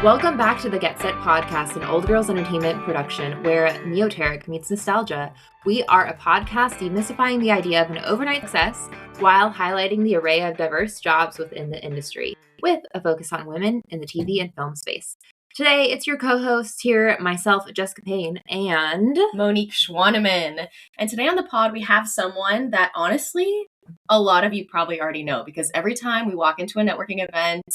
Welcome back to the Get Set podcast, an old girls entertainment production where neoteric meets nostalgia. We are a podcast demystifying the idea of an overnight success while highlighting the array of diverse jobs within the industry, with a focus on women in the TV and film space. Today, it's your co-hosts here, myself, Jessica Payne, and Monique Schwaneman. And today on the pod, we have someone that honestly, a lot of you probably already know, because every time we walk into a networking event,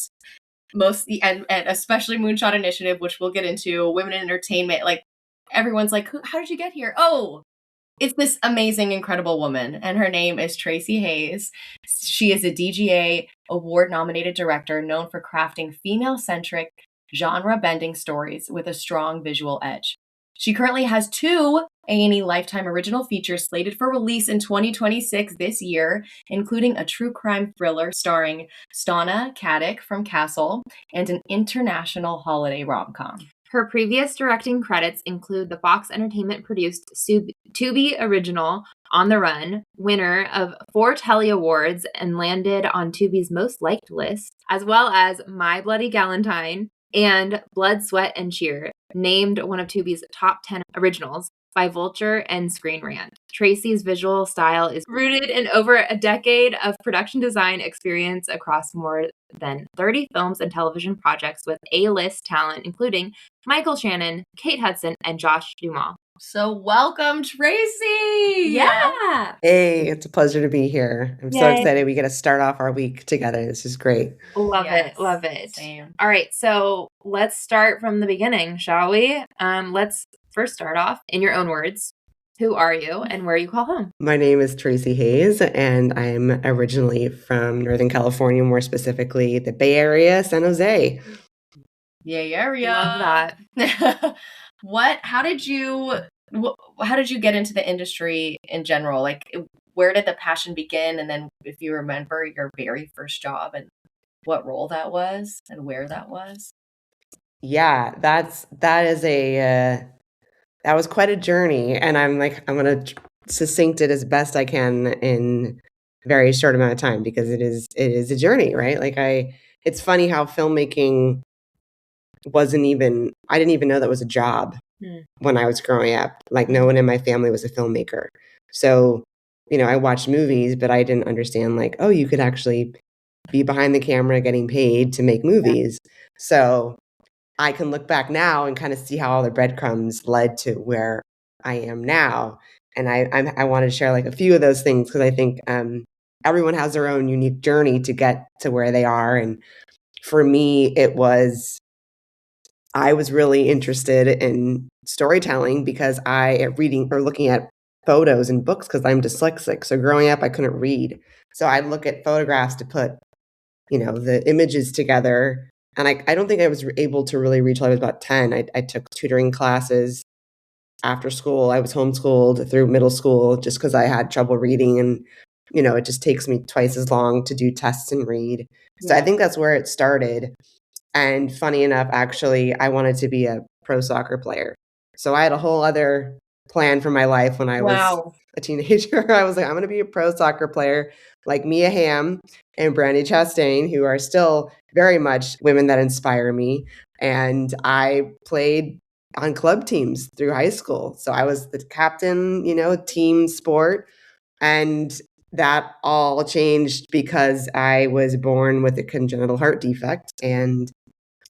and especially Moonshot Initiative, which we'll get into, women in entertainment, like everyone's like, how did you get here? Oh, it's this amazing, incredible woman, and her name is Traci HAYS. She is a DGA award-nominated director known for crafting female-centric, genre-bending stories with a strong visual edge. She currently has 2 A&E Lifetime original features slated for release in 2026 this year, including a true crime thriller starring Stana Katic from Castle and an international holiday rom-com. Her previous directing credits include the Fox Entertainment-produced Tubi original On the Run, winner of 4 Telly Awards and landed on Tubi's most liked list, as well as My Bloody Galentine and Blood, Sweat, and Cheer, named one of Tubi's top 10 originals by Vulture and Screen Rant. Traci's visual style is rooted in over a decade of production design experience across more than 30 films and television projects with A-list talent, including Michael Shannon, Kate Hudson, and Josh Duhamel. So welcome, Traci! Yeah! Hey, it's a pleasure to be here. I'm so excited we get to start off our week together. This is great. Love it. Same. All right, so let's start from the beginning, shall we? Let's first start off in your own words. Who are you and where you call home? My name is Traci HAYS, and I'm originally from Northern California, more specifically the Bay Area, San Jose. Yay area. Love that. How did you get into the industry in general? Like, where did the passion begin? And then if you remember your very first job and what role that was and where that was? Yeah, that was quite a journey, and I'm going to succinct it as best I can in a very short amount of time because it is a journey, right? It's funny how filmmaking I didn't even know that was a job when I was growing up. Like, no one in my family was a filmmaker. So, I watched movies, but I didn't understand you could actually be behind the camera getting paid to make movies. Yeah. So I can look back now and kind of see how all the breadcrumbs led to where I am now. And I wanted to share a few of those things because I think everyone has their own unique journey to get to where they are. And for me, I was really interested in storytelling because reading or looking at photos and books because I'm dyslexic. So growing up, I couldn't read. So I'd look at photographs to put, the images together. And I don't think I was able to really read till I was about 10. I took tutoring classes after school. I was homeschooled through middle school just because I had trouble reading. And, it just takes me twice as long to do tests and read. So I think that's where it started. And funny enough, actually, I wanted to be a pro soccer player. So I had a whole other plan for my life when I was a teenager. I was like, I'm going to be a pro soccer player like Mia Hamm and Brandy Chastain, who are still very much women that inspire me. And I played on club teams through high school. So I was the captain, team sport. And that all changed because I was born with a congenital heart defect. And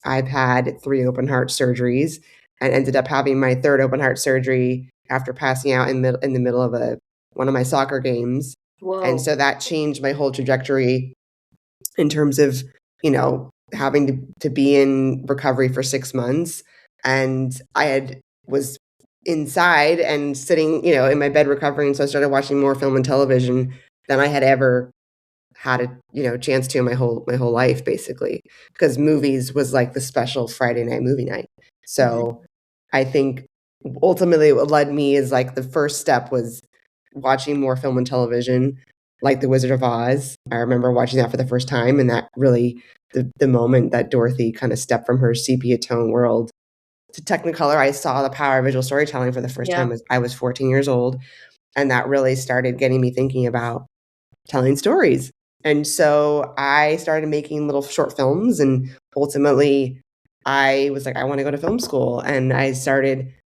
I've had 3 open heart surgeries and ended up having my 3rd open heart surgery after passing out in the middle of one of my soccer games. Whoa. And so that changed my whole trajectory in terms of, having to be in recovery for 6 months. And was inside and sitting, in my bed recovering. So I started watching more film and television than I had ever had a chance to in my whole life, basically, because movies was like the special Friday night movie night. So I think ultimately what led me is the first step was watching more film and television, like The Wizard of Oz. I remember watching that for the first time, and that really the moment that Dorothy kind of stepped from her sepia tone world to Technicolor. I saw the power of visual storytelling for the first time. I was 14 years old, and that really started getting me thinking about telling stories. And so I started making little short films, and ultimately I was like, I want to go to film school. And I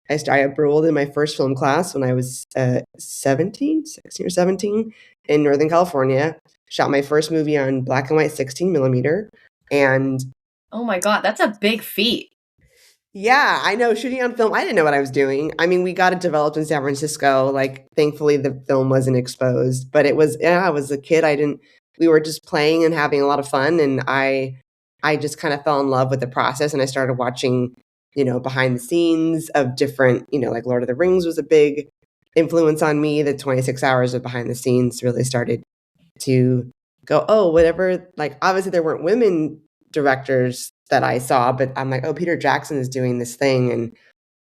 enrolled in my first film class when I was 16 or 17 in Northern California. Shot my first movie on black and white 16 millimeter. And oh my God, that's a big feat. yeah, I know. Shooting on film, I didn't know what I was doing. I mean, we got it developed in San Francisco. Like, thankfully, the film wasn't exposed. But it was, yeah, I was a kid. We were just playing and having a lot of fun. And I just kind of fell in love with the process. And I started watching, behind the scenes of different, like Lord of the Rings was a big influence on me. The 26 hours of behind the scenes really started to go, oh, whatever. Like, obviously, there weren't women directors that I saw, but I'm like, oh, Peter Jackson is doing this thing and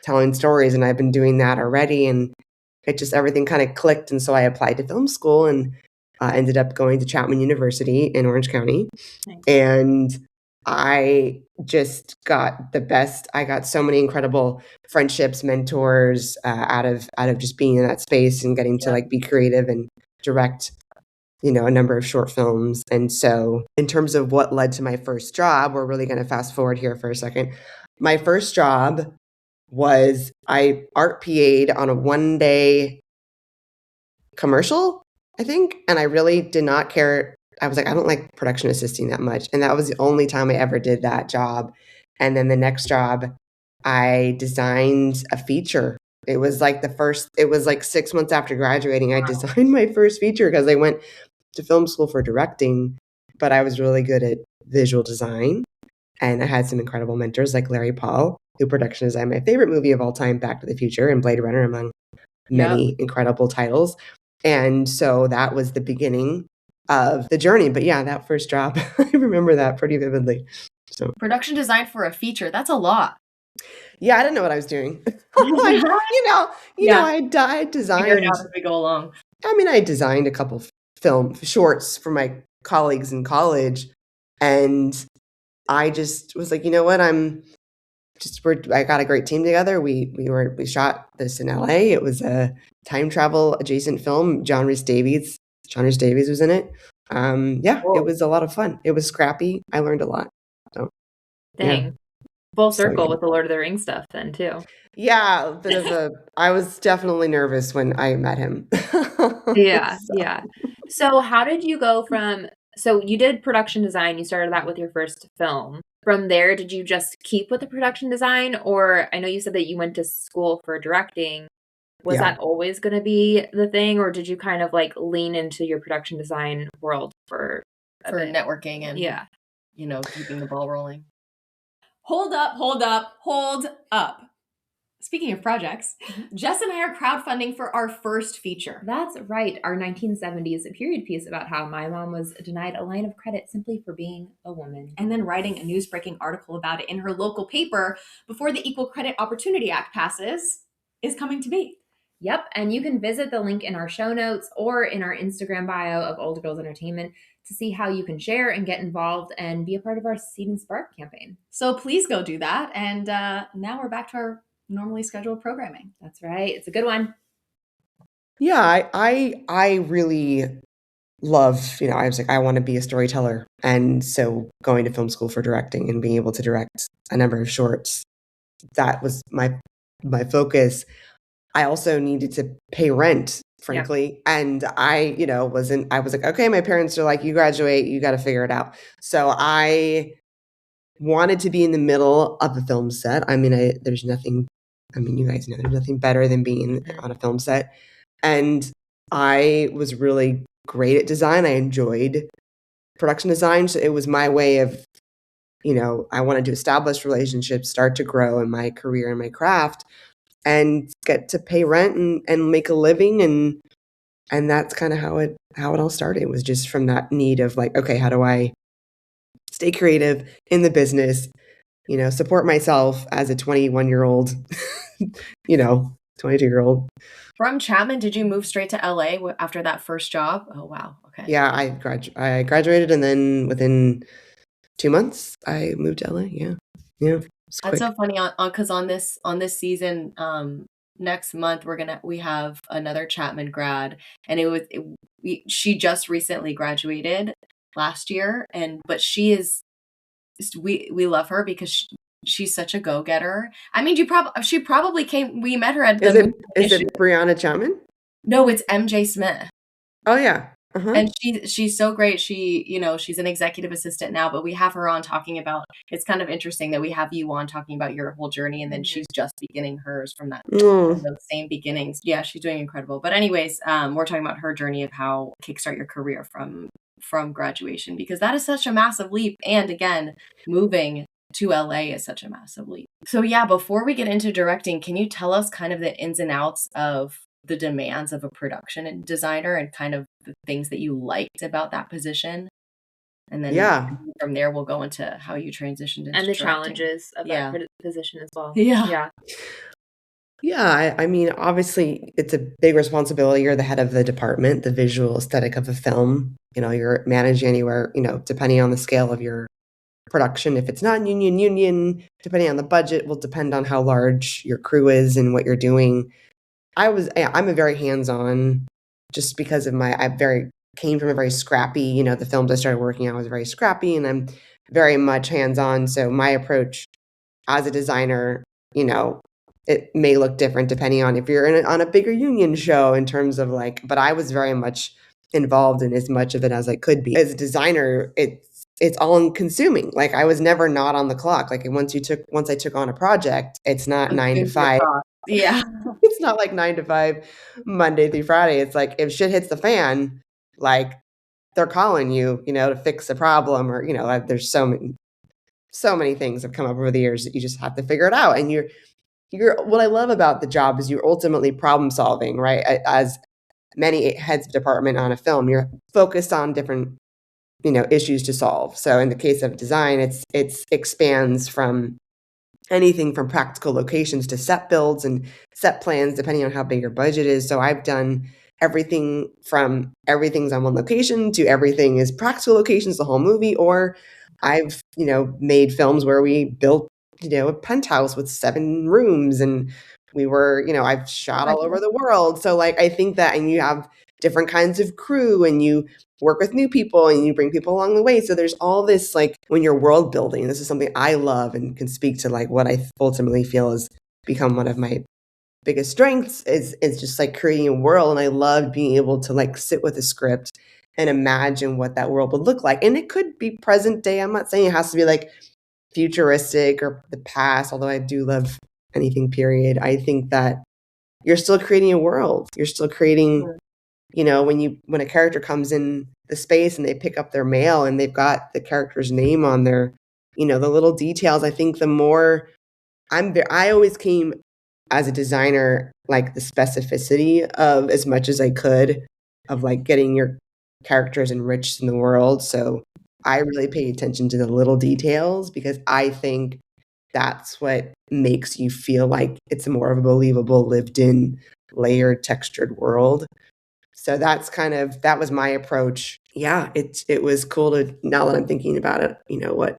telling stories, and I've been doing that already, and it just everything kind of clicked, and so I applied to film school and ended up going to Chapman University in Orange County, and I just got the best. I got so many incredible friendships, mentors out of just being in that space and getting to like be creative and direct a number of short films. And so in terms of what led to my first job, we're really going to fast forward here for a second. My first job was I art PA'd on a 1-day commercial, I think. And I really did not care. I was like, I don't like production assisting that much. And that was the only time I ever did that job. And then the next job, I designed a feature. It was like 6 months after graduating, I designed my first feature because I went to film school for directing, but I was really good at visual design. And I had some incredible mentors like Larry Paul, who production designed my favorite movie of all time, Back to the Future and Blade Runner, among many incredible titles. And so that was the beginning of the journey. But yeah, that first job, I remember that pretty vividly. So production design for a feature, that's a lot. Yeah, I didn't know what I was doing. I designed. Figure it out as we go along. I mean, I designed a couple film shorts for my colleagues in college, and I just was like, you know what, I got a great team together. We shot this in LA. It was a time travel adjacent film. John Rhys Davies was in it. Whoa. It was a lot of fun. It was scrappy. I learned a lot. So, dang. Yeah. Full circle with the Lord of the Rings stuff then too. Yeah, I was definitely nervous when I met him. Yeah. So how did you go so you did production design, you started that with your first film. From there, did you just keep with the production design? Or I know you said that you went to school for directing. Was that always going to be the thing? Or did you kind of like lean into your production design world for networking and, keeping the ball rolling? Hold up. Speaking of projects, Jess and I are crowdfunding for our first feature. That's right, our 1970s period piece about how my mom was denied a line of credit simply for being a woman. And then writing a news-breaking article about it in her local paper before the Equal Credit Opportunity Act passes is coming to be. Yep, and you can visit the link in our show notes or in our Instagram bio of Old Girls Entertainment to see how you can share and get involved and be a part of our Seed and Spark campaign. So please go do that. And now we're back to our normally scheduled programming. That's right. It's a good one. Yeah, I really love, I was like, I want to be a storyteller. And so going to film school for directing and being able to direct a number of shorts, that was my focus. I also needed to pay rent, frankly. Yeah. And I was like, okay, my parents are like, you graduate, you got to figure it out. So I wanted to be in the middle of a film set. I mean, you guys know there's nothing better than being on a film set. And I was really great at design. I enjoyed production design. So it was my way of, I wanted to establish relationships, start to grow in my career and my craft, and get to pay rent and make a living. And that's kind of how it all started. It was just from that need of like, okay, how do I stay creative in the business, support myself as a 21-year-old, 22-year-old. From Chapman, did you move straight to LA after that first job? Oh, wow. Okay. Yeah, I graduated, and then within 2 months, I moved to LA. Yeah. That's so funny because on this season, next month we have another Chapman grad, and she just recently graduated last year, but she is we love her because she's such a go-getter. I mean, she probably came, we met her at the Is it issue. Brianna Chapman? No, it's MJ Smith. Oh yeah. Uh-huh. And she's so great. She, you know, she's an executive assistant now, but we have her on talking about, it's kind of interesting that we have you on talking about your whole journey, and then she's just beginning hers from those same beginnings. Yeah, she's doing incredible. But anyways, we're talking about her journey of how kickstart your career from graduation, because that is such a massive leap. And again, moving to LA is such a massive leap. So yeah, before we get into directing, can you tell us kind of the ins and outs of the demands of a production designer and kind of the things that you liked about that position? And then from there, we'll go into how you transitioned into and the directing. challenges of that position as well. Yeah. Yeah, I mean, obviously, it's a big responsibility. You're the head of the department, the visual aesthetic of a film. You know, you're managing anywhere, you know, depending on the scale of your production. If it's not union, depending on the budget, will depend on how large your crew is and what you're doing. I'm a very hands-on, just because of came from a very scrappy, you know, the films I started working on was very scrappy, and I'm very much hands-on. So my approach as a designer, you know, it may look different depending on if you're on a bigger union show in terms of like, but I was very much involved in as much of it as I could be. As a designer, it's all consuming. Like I was never not on the clock. Like once I took on a project, it's not 9 to 5. Yeah. It's not like 9 to 5 Monday through Friday. It's like if shit hits the fan, like they're calling you, you know, to fix a problem, or, you know, there's so many things have come up over the years that you just have to figure it out. And you're what I love about the job is you're ultimately problem solving, right? As many heads of department on a film, you're focused on different, you know, issues to solve. So in the case of design, it's expands from anything from practical locations to set builds and set plans, depending on how big your budget is. So I've done everything from everything's on one location to everything is practical locations, the whole movie. Or I've, you know, made films where we built, you know, a penthouse with 7 rooms, and we were, you know, I've shot all over the world. So like, I think that, and you have different kinds of crew, and you work with new people, and you bring people along the way. So there's all this, like, when you're world building, this is something I love and can speak to, like, what I ultimately feel has become one of my biggest strengths is just like creating a world. And I love being able to like sit with a script and imagine what that world would look like. And it could be present day. I'm not saying it has to be like futuristic or the past, although I do love anything period. I think that you're still creating a world. You're still creating, you know, when a character comes in the space and they pick up their mail and they've got the character's name on their, you know, the little details. I think the more I always came as a designer, like the specificity of as much as I could of like getting your characters enriched in the world. So I really pay attention to the little details because I think that's what makes you feel like it's more of a believable, lived in, layered, textured world. So that was my approach. Yeah, it was cool to, now that I'm thinking about it, you know, what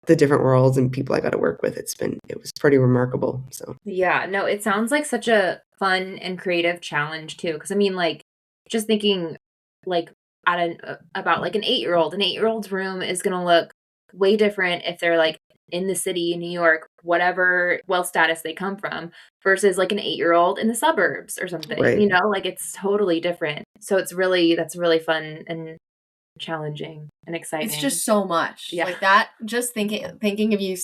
the different worlds and people I got to work with, it was pretty remarkable. So yeah, no, it sounds like such a fun and creative challenge too. Because I mean, like, just thinking like about like an 8-year-old's room is gonna look way different if they're like in the city, New York, whatever wealth status they come from, versus like an 8-year-old in the suburbs or something. Right. You know, like it's totally different. So that's really fun and challenging and exciting. It's just so much. Yeah. Like that, just thinking of you,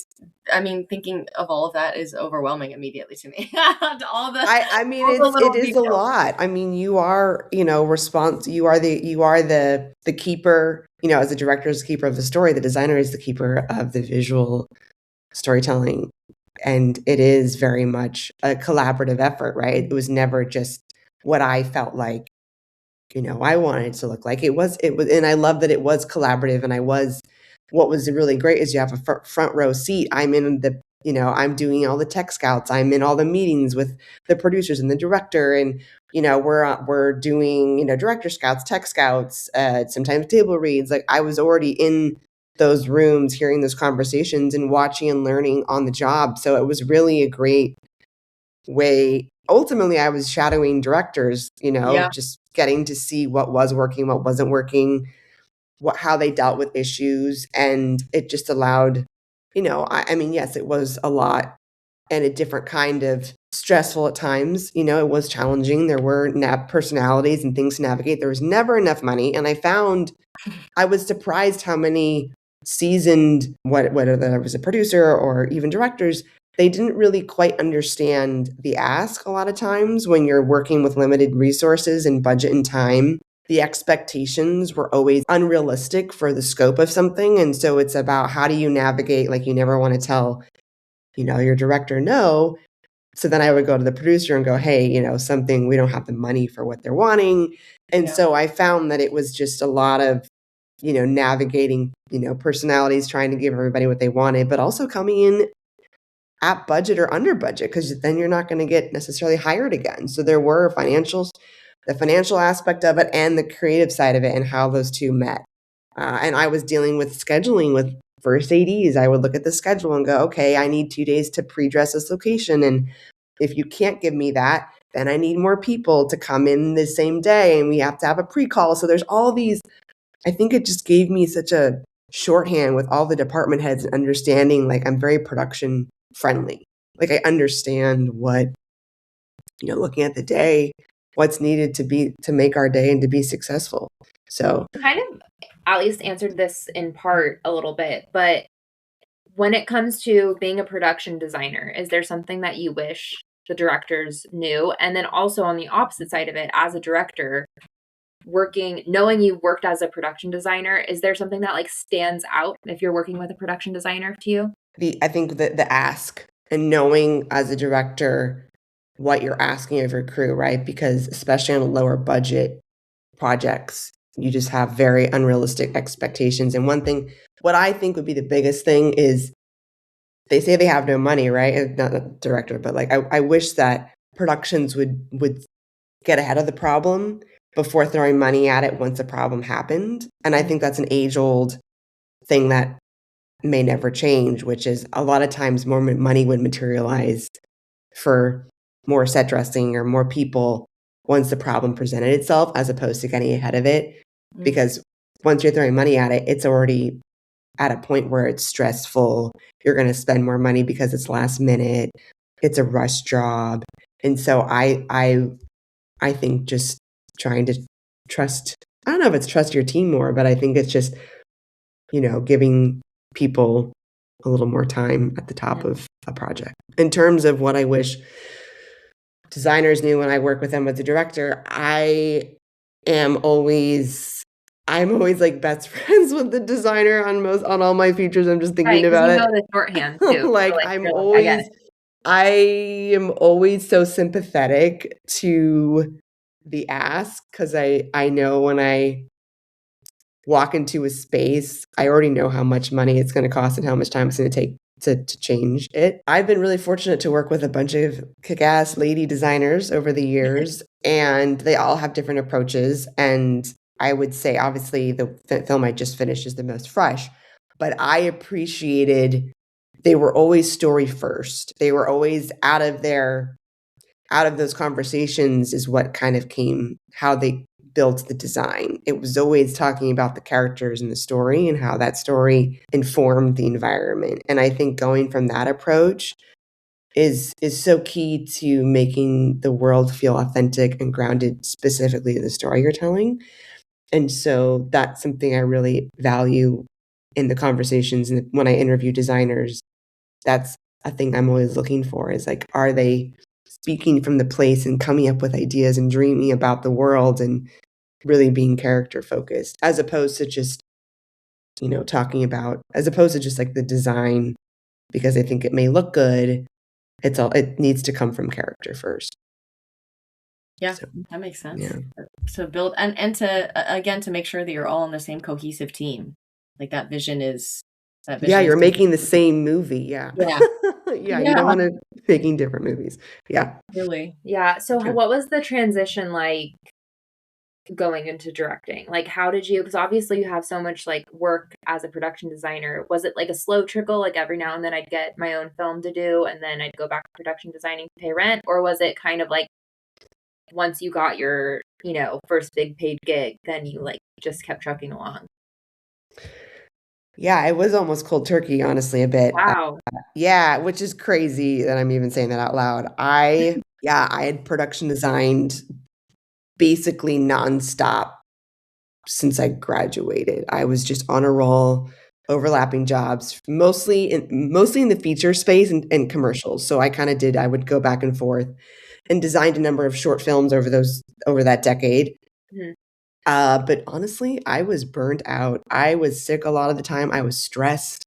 I mean, thinking of all of that is overwhelming immediately to me. I mean, it is a lot. I mean, you are, you know, you are the keeper, you know, as a director is the keeper of the story, the designer is the keeper of the visual storytelling. And it is very much a collaborative effort, right? It was never just what I felt like, you know, I wanted it to look like. It was, and I love that it was collaborative. And what was really great is you have a front row seat. I'm in you know, I'm doing all the tech scouts. I'm in all the meetings with the producers and the director. And, you know, we're doing, you know, director scouts, tech scouts, sometimes table reads. Like I was already in those rooms, hearing those conversations and watching and learning on the job. So it was really a great way. Ultimately, I was shadowing directors, you know, just getting to see what was working, what wasn't working, how they dealt with issues. And it just allowed I mean, yes, it was a lot and a different kind of stressful at times. It was challenging. There were personalities and things to navigate. There was never enough money. And I was surprised how many seasoned, whether that was a producer or even directors, they didn't really quite understand the ask a lot of times when you're working with limited resources and budget and time. The expectations were always unrealistic for the scope of something. And so it's about how do you navigate, like you never want to tell, your director no. So then I would go to the producer and go, hey, something, we don't have the money for what they're wanting. And so I found that it was just a lot of, navigating, personalities, trying to give everybody what they wanted, but also coming in at budget or under budget, because then you're not going to get necessarily hired again. So there were the financial aspect of it and the creative side of it and how those two met. And I was dealing with scheduling with first ADs. I would look at the schedule and go, okay, I need 2 days to pre-dress this location. And if you can't give me that, then I need more people to come in the same day and we have to have a pre-call. So there's all these, I think it just gave me such a shorthand with all the department heads and understanding, like I'm very production friendly. Like I understand what, looking at the day, what's needed to make our day and to be successful. So kind of at least answered this in part a little bit, but when it comes to being a production designer, is there something that you wish the directors knew? And then also on the opposite side of it, as a director, knowing you worked as a production designer, is there something that like stands out if you're working with a production designer to you? I think the ask and knowing as a director what you're asking of your crew, right? Because especially on lower budget projects, you just have very unrealistic expectations. And one thing, what I think would be the biggest thing is they say they have no money, right? And not the director, but like I wish that productions would get ahead of the problem before throwing money at it once a problem happened. And I think that's an age-old thing that may never change, which is a lot of times more money would materialize for more set dressing or more people once the problem presented itself, as opposed to getting ahead of it. Because once you're throwing money at it, it's already at a point where it's stressful. You're going to spend more money because it's last minute. It's a rush job. And so I think just trying to trust, I don't know if it's trust your team more, but I think it's just, giving people a little more time at the top of a project. In terms of what I wish designers knew when I work with them as a director, I'm always like best friends with the designer on all my features. I'm just thinking about it. You know the shorthand too. Like I am always so sympathetic to the ask, because I know when I walk into a space, I already know how much money it's going to cost and how much time it's going to take to change it. I've been really fortunate to work with a bunch of kick-ass lady designers over the years, and they all have different approaches. And I would say, obviously, the film I just finished is the most fresh, but I appreciated they were always story first. They were always out of those conversations is what kind of came, how they built the design. It was always talking about the characters and the story and how that story informed the environment. And I think going from that approach is so key to making the world feel authentic and grounded specifically to the story you're telling. And so that's something I really value in the conversations. And when I interview designers, that's a thing I'm always looking for, is like, are they speaking from the place and coming up with ideas and dreaming about the world and really being character focused, as opposed to just, as opposed to just like the design, because I think it may look good. It needs to come from character first. Yeah, so, that makes sense. Yeah. To build and to, again, to make sure that you're all on the same cohesive team. Like that vision is. Yeah, you're making the same movie. Yeah. Yeah. Yeah, you don't want to making different movies. Yeah. Really. Yeah. So what was the transition like going into directing? Like, how did you, because obviously you have so much like work as a production designer. Was it like a slow trickle? Like every now and then I'd get my own film to do and then I'd go back to production designing to pay rent? Or was it kind of like once you got your, first big paid gig, then you like just kept trucking along? Yeah, it was almost cold turkey, honestly, a bit. Wow. Yeah, which is crazy that I'm even saying that out loud. I had production designed basically nonstop since I graduated. I was just on a roll, overlapping jobs, mostly in the feature space and commercials. So I would go back and forth and designed a number of short films over that decade. Mhm. But honestly, I was burnt out. I was sick a lot of the time. I was stressed,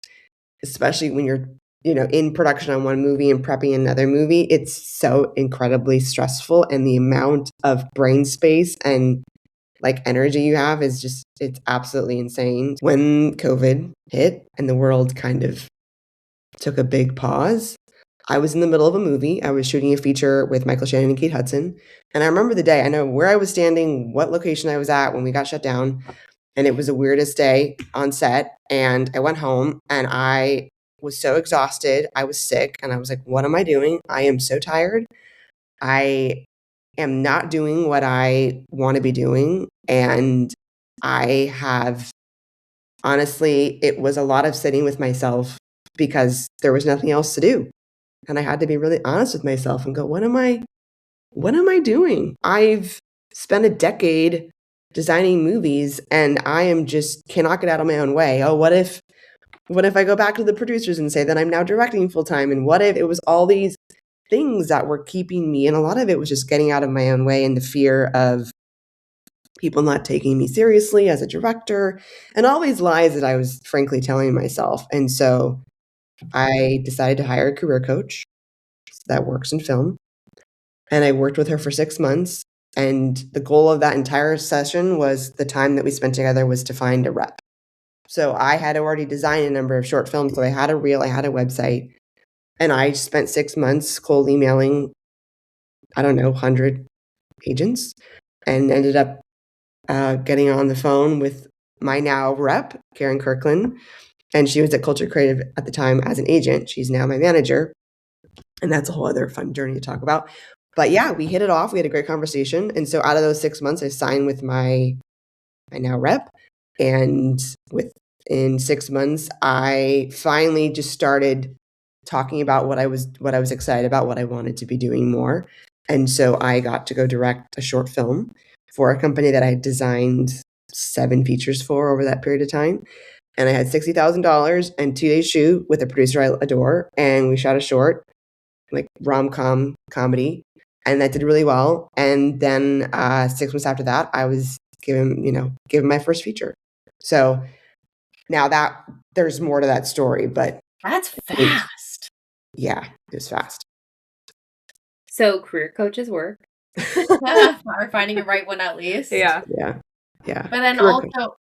especially when you're, in production on one movie and prepping another movie. It's so incredibly stressful, and the amount of brain space and like energy you have it's absolutely insane. When COVID hit and the world kind of took a big pause, I was in the middle of a movie. I was shooting a feature with Michael Shannon and Kate Hudson. And I remember the day. I know where I was standing, what location I was at when we got shut down. And it was the weirdest day on set. And I went home and I was so exhausted. I was sick. And I was like, what am I doing? I am so tired. I am not doing what I want to be doing. And I have, honestly, it was a lot of sitting with myself because there was nothing else to do. And I had to be really honest with myself and go, what am I doing? I've spent a decade designing movies and I am just cannot get out of my own way. Oh, what if I go back to the producers and say that I'm now directing full time? And what if it was all these things that were keeping me? And a lot of it was just getting out of my own way and the fear of people not taking me seriously as a director and all these lies that I was frankly telling myself. And so I decided to hire a career coach that works in film. And I worked with her for 6 months. And the goal of that entire session was the time that we spent together was to find a rep. So I had already designed a number of short films. So I had a reel, I had a website, and I spent 6 months cold emailing, 100 agents, and ended up getting on the phone with my now rep, Karen Kirkland. And she was at Culture Creative at the time as an agent. She's now my manager. And that's a whole other fun journey to talk about. But yeah, we hit it off. We had a great conversation. And so out of those 6 months, I signed with my now rep. And within 6 months, I finally just started talking about what I was excited about, what I wanted to be doing more. And so I got to go direct a short film for a company that I had designed 7 features for over that period of time. And I had $60,000 and 2 days shoot with a producer I adore. And we shot a short, like rom-com comedy, and that did really well. And then 6 months after that, I was given my first feature. So now that there's more to that story, but That's fast. Yeah, it was fast. So career coaches work. Or finding the right one at least. Yeah. But then Career coach.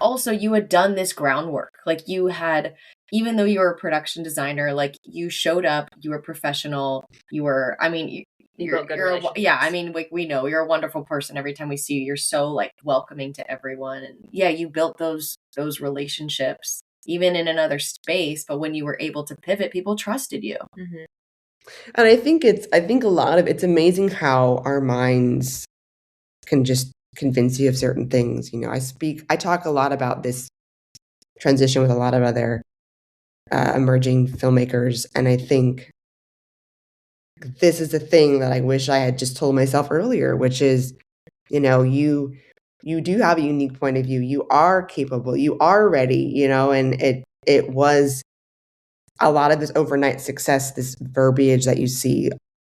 also you had done this groundwork. Like you had, even though you were a production designer, like you showed up, you were professional, you were, I mean, like we know you're a wonderful person. Every time we see you, you're so like welcoming to everyone. And yeah, you built those relationships even in another space. But when you were able to pivot, people trusted you. Mm-hmm. And I think a lot of it's amazing how our minds can just convince you of certain things. I talk a lot about this transition with a lot of other emerging filmmakers. And I think this is the thing that I wish I had just told myself earlier, which is, you do have a unique point of view. You are capable. You are ready, and it was a lot of this overnight success, this verbiage that you see,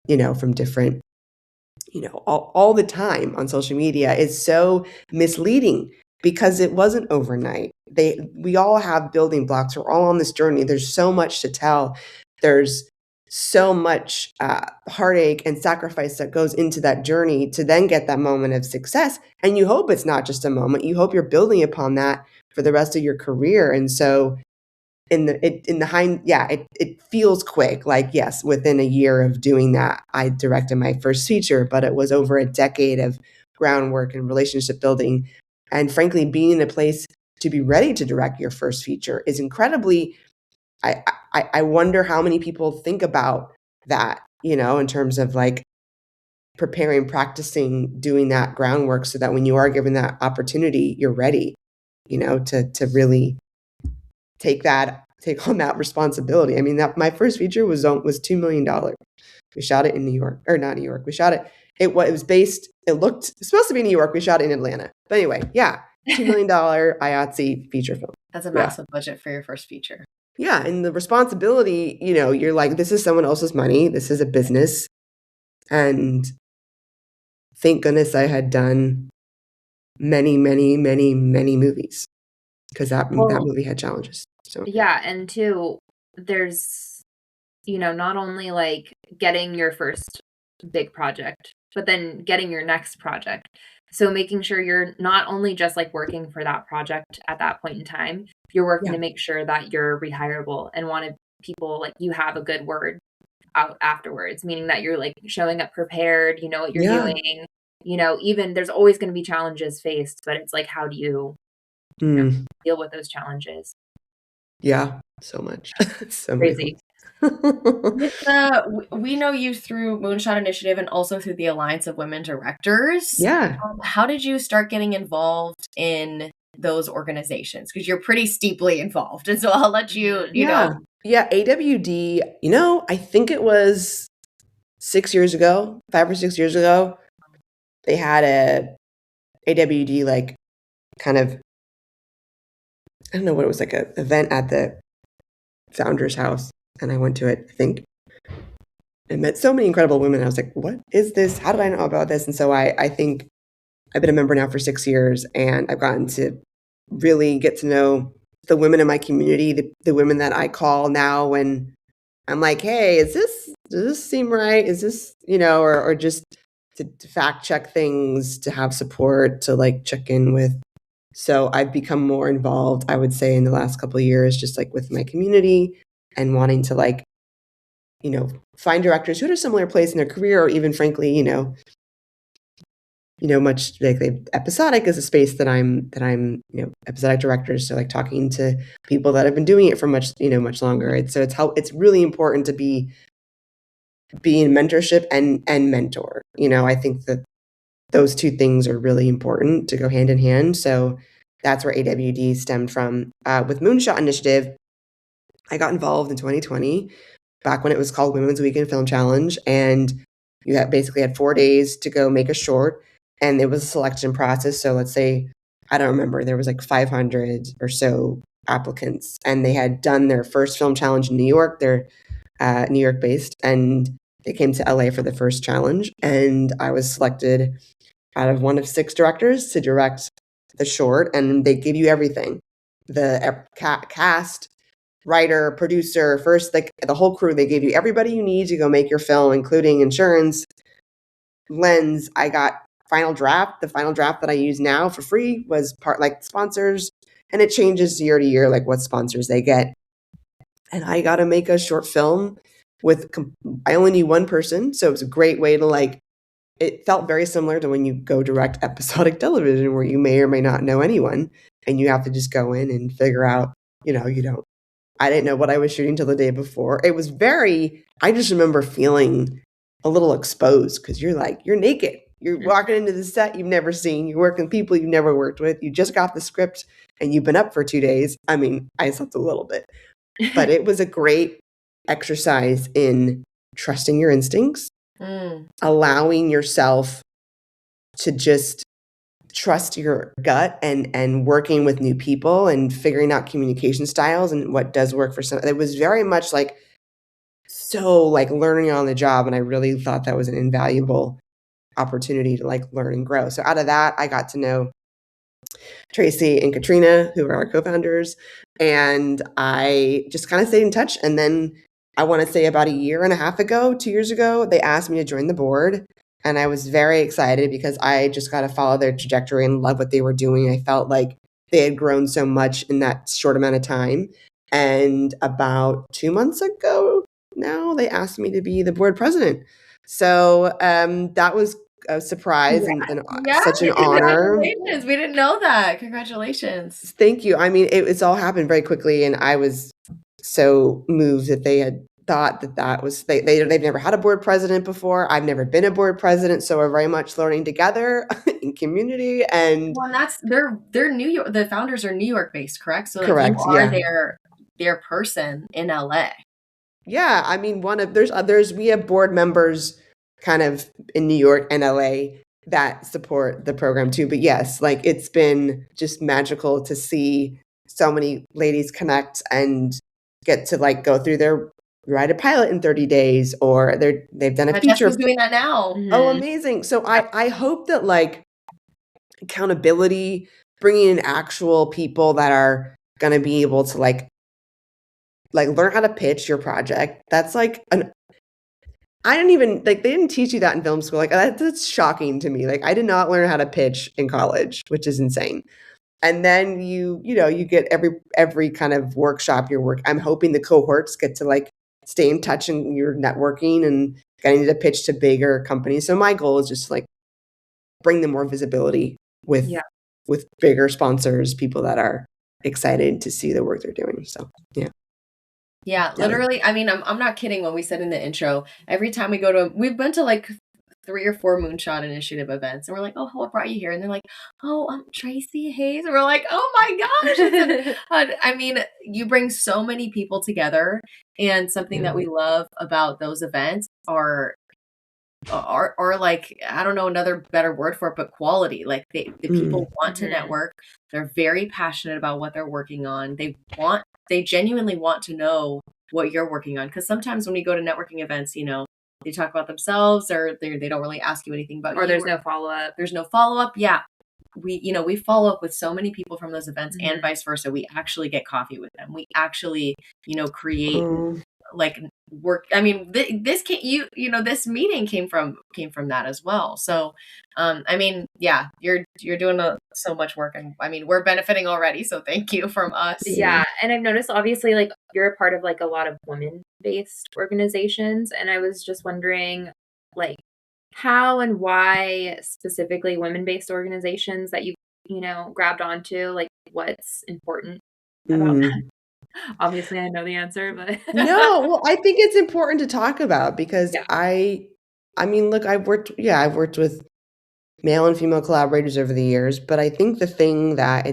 from different, all the time on social media is so misleading because it wasn't overnight. We all have building blocks. We're all on this journey. There's so much to tell. There's so much heartache and sacrifice that goes into that journey to then get that moment of success. And you hope it's not just a moment. You hope you're building upon that for the rest of your career. And so it feels quick. Like, yes, within a year of doing that, I directed my first feature, but it was over a decade of groundwork and relationship building. And frankly, being in a place to be ready to direct your first feature is incredibly, I wonder how many people think about that, in terms of like preparing, practicing, doing that groundwork so that when you are given that opportunity, you're ready, to really take on that responsibility. I mean, that my first feature was $2 million. We shot it in New York, or not New York. We shot it. It was based. It looked supposed to be New York. We shot it in Atlanta. But anyway, yeah, $2 million IATSE feature film. That's a massive budget for your first feature. Yeah, and the responsibility, you're like, this is someone else's money. This is a business, and thank goodness I had done many, many, many, many movies, because that movie had challenges. So yeah, and two, there's not only like getting your first big project, but then getting your next project. So making sure you're not only just like working for that project at that point in time, you're working to make sure that you're rehireable and wanted people, like, you have a good word out afterwards, meaning that you're like showing up prepared, you know what you're doing, even there's always going to be challenges faced, but it's like, how do you deal with those challenges? Yeah, so much. So crazy. We know you through Moonshot Initiative and also through the Alliance of Women Directors. Yeah. How did you start getting involved in those organizations? Because you're pretty steeply involved. And so I'll let you, know. Yeah, AWD, I think it was 5 or 6 years ago, they had a AWD, like, kind of, I don't know what it was, like an event at the founder's house. And I went to it, I think, and met so many incredible women. I was like, what is this? How did I know about this? And so I think I've been a member now for 6 years, and I've gotten to really get to know the women in my community, the women that I call now when I'm like, hey, does this seem right? Is this, or just to fact check things, to have support, to like check in with. So I've become more involved, I would say, in the last couple of years, just like with my community, and wanting to, like, find directors who are at a similar place in their career, or even frankly, much like episodic is a space that I'm, episodic directors. So like talking to people that have been doing it for much longer. It's really important to be in mentorship and mentor. I think that those two things are really important to go hand in hand. So that's where AWD stemmed from. With Moonshot Initiative, I got involved in 2020, back when it was called Women's Weekend Film Challenge, and you basically had 4 days to go make a short, and it was a selection process. So let's say, I don't remember, there was like 500 or so applicants, and they had done their first film challenge in New York. They're New York based, and they came to LA for the first challenge, and I was selected out of one of 6 directors to direct the short, and they give you everything. The cast, writer, producer, first, like the whole crew, they gave you everybody you need to go make your film, including insurance, lens. I got final draft. The final draft that I use now for free was part like sponsors, and it changes year to year, like what sponsors they get. And I got to make a short film I only need one person. So it was a great way to it felt very similar to when you go direct episodic television, where you may or may not know anyone, and you have to just go in and figure out, I didn't know what I was shooting till the day before. It was I just remember feeling a little exposed, because you're naked. You're walking into the set you've never seen. You're working with people you've never worked with. You just got the script and you've been up for 2 days. I mean, I slept a little bit, but it was a great exercise in trusting your instincts, allowing yourself to just trust your gut, and working with new people and figuring out communication styles and what does work for some. It was very much learning on the job. And I really thought that was an invaluable opportunity to learn and grow. So out of that, I got to know Traci and Katrina, who are our co-founders, and I just kind of stayed in touch. And then I want to say about 2 years ago, they asked me to join the board. And I was very excited, because I just got to follow their trajectory and love what they were doing. I felt like they had grown so much in that short amount of time. And about 2 months ago now, they asked me to be the board president. So that was a surprise and such an honor. Congratulations. We didn't know that. Congratulations. Thank you. I mean, it's all happened very quickly, and I was so moved that they had thought that was they've never had a board president before. I've never been a board president, so we're very much learning together in community. And that's they're New York. The founders are New York based, correct? So correct. You are their their person in LA. Yeah, I mean, there's others. We have board members kind of in New York and LA that support the program too. But yes, like it's been just magical to see so many ladies connect and get to like go through their write a pilot in 30 days, or they've done a feature. Jessica's doing that now. Oh, amazing. So I hope that like accountability, bringing in actual people that are going to be able to like learn how to pitch your project. That's like I didn't even like they didn't teach you that in film school. Like that's shocking to me. Like I did not learn how to pitch in college, which is insane. And then you get every kind of workshop your work. I'm hoping the cohorts get to like stay in touch and you're networking and getting to pitch to bigger companies. So my goal is just to like bring them more visibility with bigger sponsors, people that are excited to see the work they're doing. So yeah. Yeah, literally. I mean, I'm not kidding when we said in the intro, every time we've been to like 3 or 4 Moonshot Initiative events, and we're like, oh, what brought you here? And they're like, oh, I'm Traci HAYS. And we're like, oh my gosh. I mean, you bring so many people together, and something that we love about those events are like, I don't know another better word for it, but quality. Like the people want to network. They're very passionate about what they're working on. They genuinely want to know what you're working on. Because sometimes when we go to networking events, they talk about themselves, or they don't really ask you anything about you. Or there's no follow-up. There's no follow-up. Yeah. We follow up with so many people from those events and vice versa. We actually get coffee with them. We actually, create like work. I mean, this this meeting came from that as well. So, I mean, yeah, you're doing so much work, and I mean, we're benefiting already. So thank you from us. Yeah. And I've noticed obviously like you're a part of like a lot of women-based organizations. And I was just wondering like how and why specifically women-based organizations that you grabbed onto, like what's important about that? Obviously I know the answer, but no, well, I think it's important to talk about because I mean, look, I've worked with male and female collaborators over the years, but I think the thing that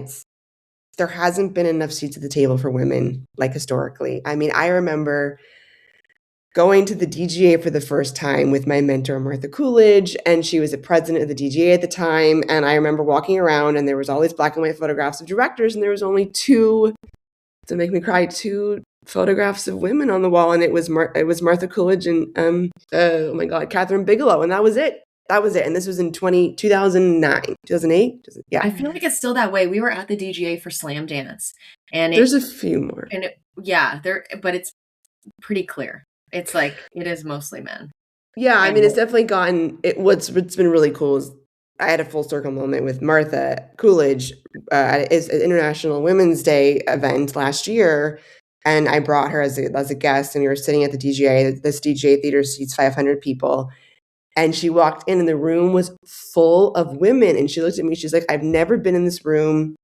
there hasn't been enough seats at the table for women, like historically. I mean, I remember going to the DGA for the first time with my mentor, Martha Coolidge, and she was the president of the DGA at the time. And I remember walking around and there was all these black and white photographs of directors, and there was only 2 photographs of women on the wall. And it was Martha Coolidge and, oh my God, Catherine Bigelow. And that was it. And this was in 2009, 2008. Yeah. I feel like it's still that way. We were at the DGA for Slam Dance, and there's a few more. And but it's pretty clear. It's like, it is mostly men. Yeah. I mean, it's definitely gotten what's been really cool is I had a full circle moment with Martha Coolidge at an International Women's Day event last year. And I brought her as a guest, and we were sitting at the DGA. This DGA theater seats 500 people. And she walked in and the room was full of women. And she looked at me, she's like, I've never been in this room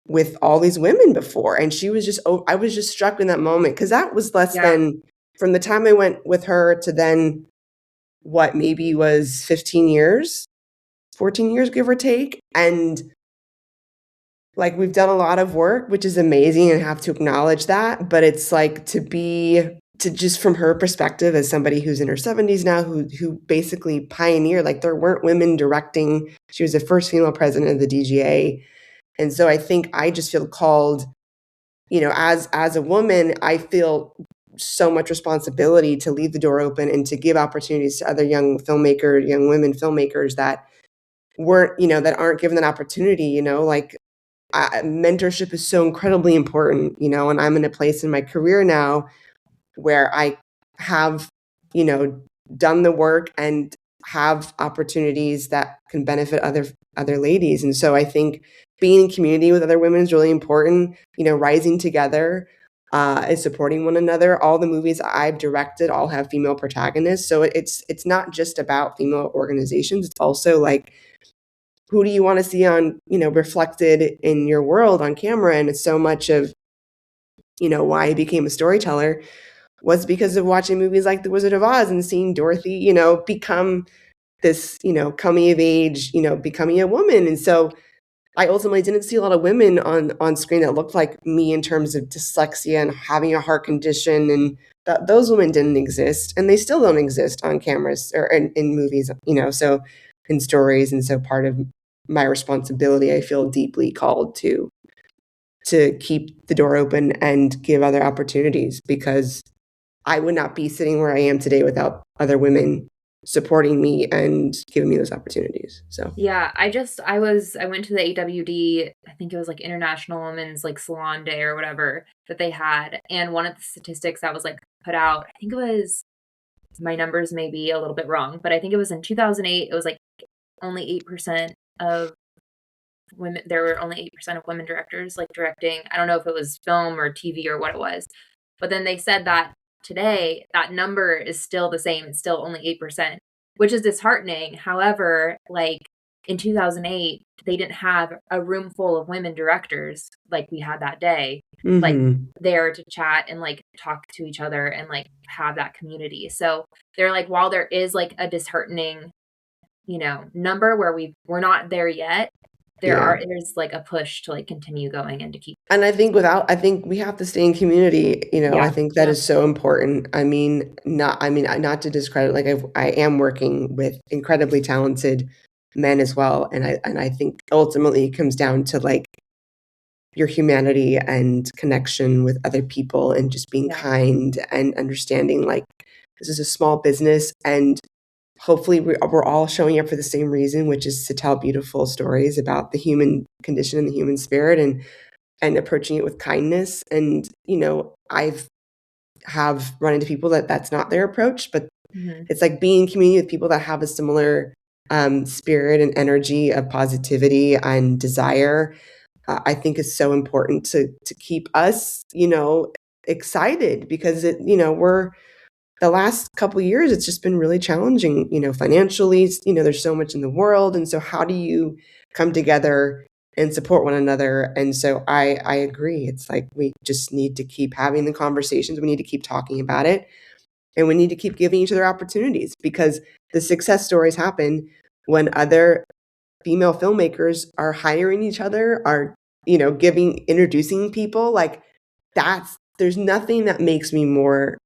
with all these women before. And she was just, I was just struck in that moment. Cause that was less than, from the time I went with her to then what maybe was 15 years, 14 years, give or take. And like, we've done a lot of work, which is amazing and have to acknowledge that. But it's like to just from her perspective as somebody who's in her 70s now, who basically pioneered, like there weren't women directing. She was the first female president of the DGA. And so I think I just feel called, as a woman, I feel so much responsibility to leave the door open and to give opportunities to other young women filmmakers that weren't, that aren't given an opportunity, mentorship is so incredibly important, and I'm in a place in my career now where I have, done the work and have opportunities that can benefit other ladies. And so I think being in community with other women is really important, rising together, is supporting one another. All the movies I've directed all have female protagonists. So it's not just about female organizations. It's also like, who do you want to see on, reflected in your world on camera? And it's so much of, why I became a storyteller was because of watching movies like The Wizard of Oz and seeing Dorothy, become this, coming of age, becoming a woman. And so I ultimately didn't see a lot of women on screen that looked like me in terms of dyslexia and having a heart condition, and those women didn't exist, and they still don't exist on cameras or in movies, so in stories. And so part of my responsibility, I feel deeply called to keep the door open and give other opportunities, because I would not be sitting where I am today without other women supporting me and giving me those opportunities. So yeah, I went to the AWD, I think it was like International Women's like Salon Day or whatever that they had, and one of the statistics that was like put out, I think it was, my numbers may be a little bit wrong, but I think it was in 2008, it was like only 8% of women, there were only 8% of women directors like directing. I don't know if it was film or TV or what it was, but then they said that today that number is still the same. It's still only 8%, which is disheartening. However, like in 2008, they didn't have a room full of women directors like we had that day, like there to chat and like talk to each other and like have that community. So they're like, while there is like a disheartening, number where we're not there yet, there's like a push to like continue going and to keep. And I think we have to stay in community. I think that is so important. Not to discredit, like I am working with incredibly talented men as well. And I think ultimately it comes down to like your humanity and connection with other people and just being kind and understanding like this is a small business, and hopefully we're all showing up for the same reason, which is to tell beautiful stories about the human condition and the human spirit, and approaching it with kindness. And, I've run into people that's not their approach, but it's like being in community with people that have a similar spirit and energy of positivity and desire. I think is so important to keep us, excited, because we're, the last couple of years, it's just been really challenging, financially, there's so much in the world. And so how do you come together and support one another? And so I agree. It's like, we just need to keep having the conversations. We need to keep talking about it, and we need to keep giving each other opportunities, because the success stories happen when other female filmmakers are hiring each other, are, introducing people. Like there's nothing that makes me more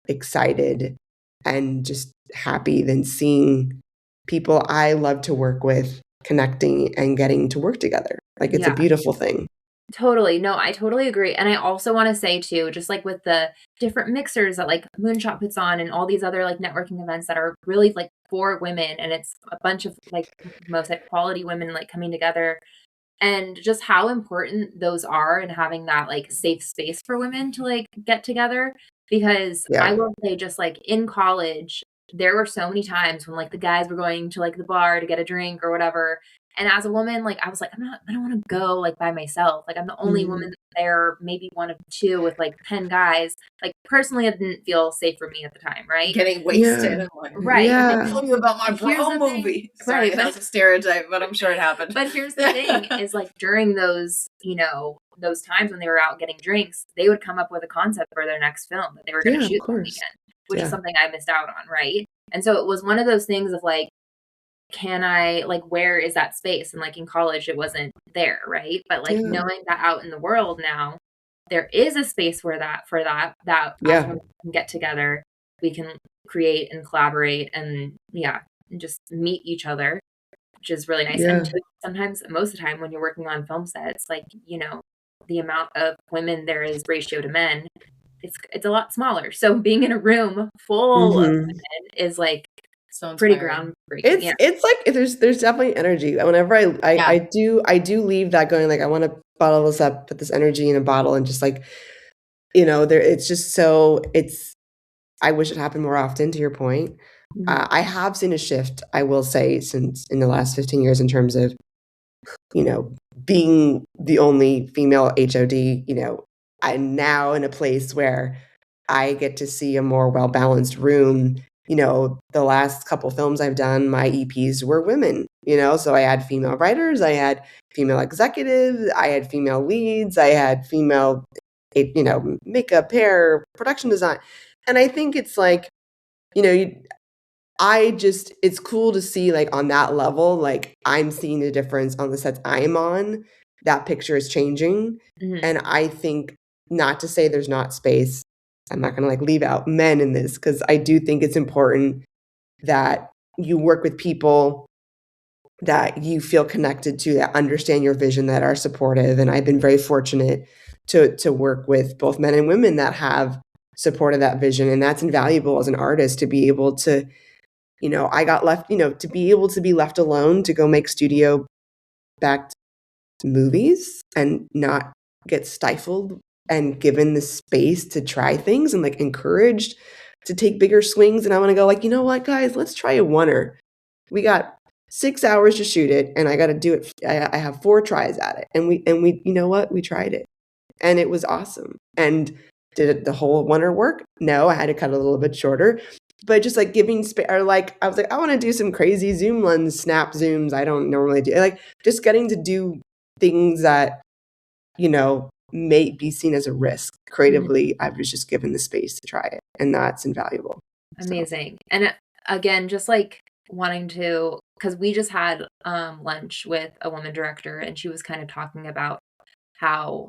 excited and just happy than seeing people I love to work with connecting and getting to work together. Like it's a beautiful thing. Totally. No, I totally agree. And I also want to say too, just like with the different mixers that like Moonshot puts on and all these other like networking events that are really like for women, and it's a bunch of like most like quality women like coming together, and just how important those are, and having that like safe space for women to like get together. Because I will say, just like in college, there were so many times when like the guys were going to like the bar to get a drink or whatever. And as a woman, like I was like, I don't want to go like by myself. Like I'm the only woman there, maybe one of two with like 10 guys. Like personally, it didn't feel safe for me at the time, right? Getting wasted. Right. Yeah. Tell you about my bro movie. Sorry, right, that's a stereotype, but I'm sure it happened. But here's the thing is like during those, those times when they were out getting drinks, they would come up with a concept for their next film that they were going to shoot that weekend, which is something I missed out on, right? And so it was one of those things of like, can I, like, where is that space? And like in college, it wasn't there, right? But like knowing that out in the world now, there is a space where that as women can get together, we can create and collaborate and just meet each other, which is really nice. And sometimes, most of the time when you're working on film sets, like, the amount of women there is ratio to men, it's a lot smaller. So being in a room full of women is like, so pretty groundbreaking. It's like there's definitely energy. Whenever I do leave that going like, I want to bottle this up, put this energy in a bottle, and just like, there, it's just so I wish it happened more often, to your point. I have seen a shift, I will say, since in the last 15 years in terms of, being the only female HOD, I'm now in a place where I get to see a more well-balanced room. The last couple films I've done, my EPs were women, so I had female writers, I had female executives, I had female leads, I had female, makeup, hair, production design. And I think it's like, it's cool to see like on that level, like I'm seeing the difference on the sets I'm on. That picture is changing. Mhm. And I think, not to say there's not space, I'm not going to like leave out men in this, because I do think it's important that you work with people that you feel connected to, that understand your vision, that are supportive. And I've been very fortunate to work with both men and women that have supported that vision. And that's invaluable as an artist, to be able to, I got left, to be able to be left alone to go make studio backed movies and not get stifled, and given the space to try things, and like encouraged to take bigger swings. And I want to go like, you know what, guys, let's try a oneer. We got 6 hours to shoot it, and I got to do it. I have 4 tries at it, and we, you know what, we tried it, and it was awesome. And did it the whole oneer work? No, I had to cut it a little bit shorter. But just like giving space, or like I was like, I want to do some crazy zoom lens snap zooms I don't normally do. Like just getting to do things that, may be seen as a risk creatively. I was just given the space to try it, and that's invaluable. Amazing. And again, just like wanting to, because we just had lunch with a woman director, and she was kind of talking about how